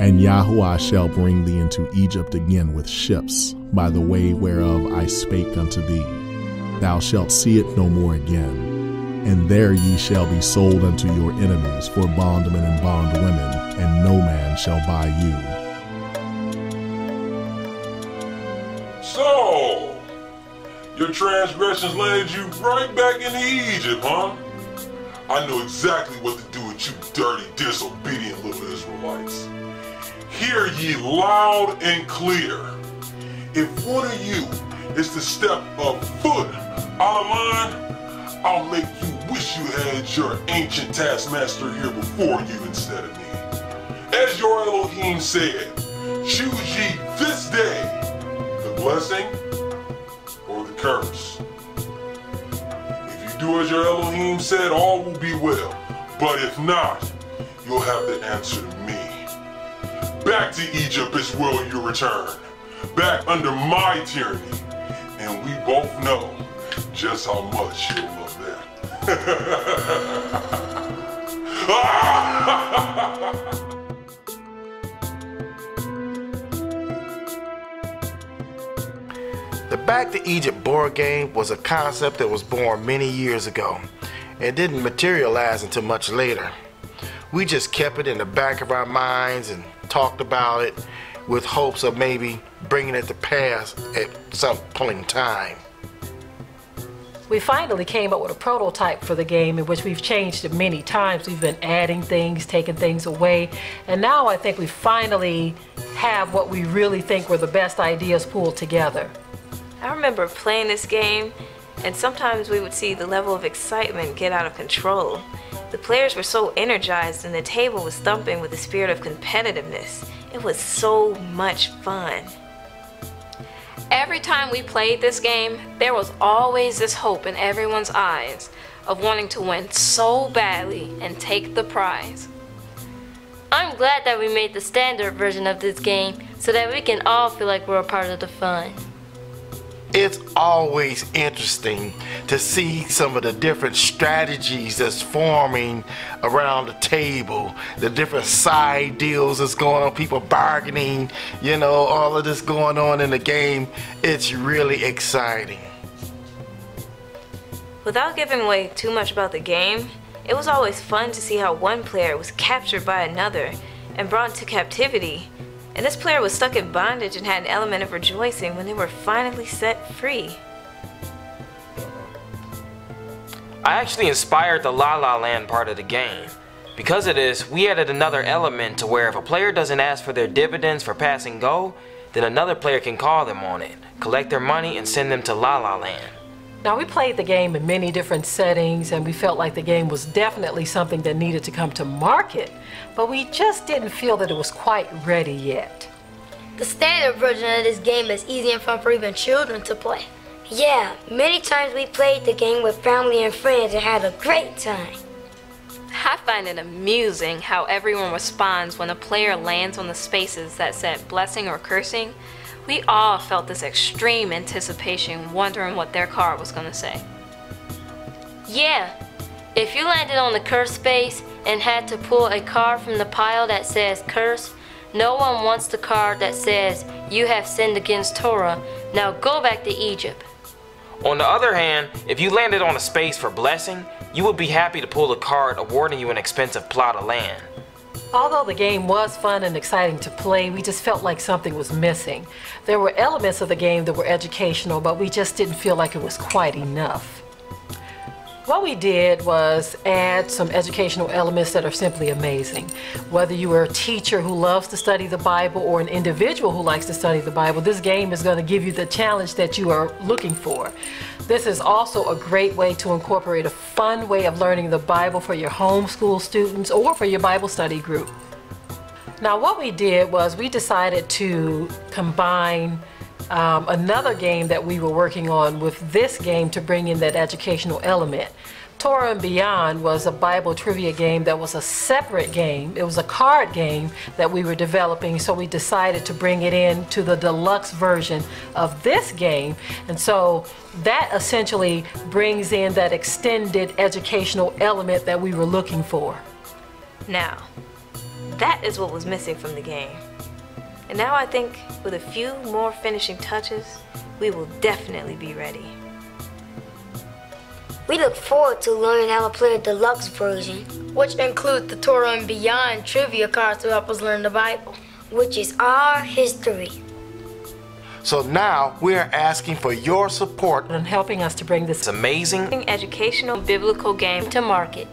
And Yahuwah shall bring thee into Egypt again with ships, by the way whereof I spake unto thee. Thou shalt see it no more again. And there ye shall be sold unto your enemies for bondmen and bondwomen, and no man shall buy you. So, your transgressions landed you right back into Egypt, huh? I know exactly what to do with you dirty, disobedient little Israelites. Hear ye loud and clear. If one of you is to step a foot out of line, I'll make you wish you had your ancient taskmaster here before you instead of me. As your Elohim said, choose ye this day the blessing or the curse. If you do as your Elohim said, all will be well. But if not, you'll have to answer to me. Back to Egypt is where you return. Back under my tyranny. And we both know just how much you'll love that. The Back to Egypt board game was a concept that was born many years ago and didn't materialize until much later. We just kept it in the back of our minds and talked about it with hopes of maybe bringing it to pass at some point in time. We finally came up with a prototype for the game in which we've changed it many times. We've been adding things, taking things away, and now I think we finally have what we really think were the best ideas pulled together. I remember playing this game, and sometimes we would see the level of excitement get out of control. The players were so energized and the table was thumping with the spirit of competitiveness. It was so much fun. Every time we played this game, there was always this hope in everyone's eyes of wanting to win so badly and take the prize. I'm glad that we made the standard version of this game so that we can all feel like we're a part of the fun. It's always interesting to see some of the different strategies that's forming around the table, the different side deals that's going on, people bargaining, you know, all of this going on in the game. It's really exciting. Without giving away too much about the game, it was always fun to see how one player was captured by another and brought into captivity. And this player was stuck in bondage and had an element of rejoicing when they were finally set free. I actually inspired the La La Land part of the game. Because of this, we added another element to where if a player doesn't ask for their dividends for passing go, then another player can call them on it, collect their money, and send them to La La Land. Now, we played the game in many different settings, and we felt like the game was definitely something that needed to come to market, but we just didn't feel that it was quite ready yet. The standard version of this game is easy and fun for even children to play. Yeah, many times we played the game with family and friends and had a great time. I find it amusing how everyone responds when a player lands on the spaces that said blessing or cursing. We all felt this extreme anticipation, wondering what their card was going to say. Yeah, if you landed on the curse space and had to pull a card from the pile that says curse, no one wants the card that says you have sinned against Torah, now go back to Egypt. On the other hand, if you landed on a space for blessing, you would be happy to pull a card awarding you an expensive plot of land. Although the game was fun and exciting to play, we just felt like something was missing. There were elements of the game that were educational, but we just didn't feel like it was quite enough. What we did was add some educational elements that are simply amazing. Whether you are a teacher who loves to study the Bible or an individual who likes to study the Bible, this game is going to give you the challenge that you are looking for. This is also a great way to incorporate a fun way of learning the Bible for your homeschool students or for your Bible study group. Now, what we did was we decided to combine another game that we were working on with this game to bring in that educational element. Torah and Beyond was a Bible trivia game that was a separate game. It was a card game that we were developing, so we decided to bring it in to the deluxe version of this game. And so that essentially brings in that extended educational element that we were looking for. Now, that is what was missing from the game. And now I think with a few more finishing touches, we will definitely be ready. We look forward to learning how to play a deluxe version, which includes the Torah and Beyond trivia cards to help us learn the Bible, which is our history. So now we are asking for your support in helping us to bring this amazing educational biblical game to market.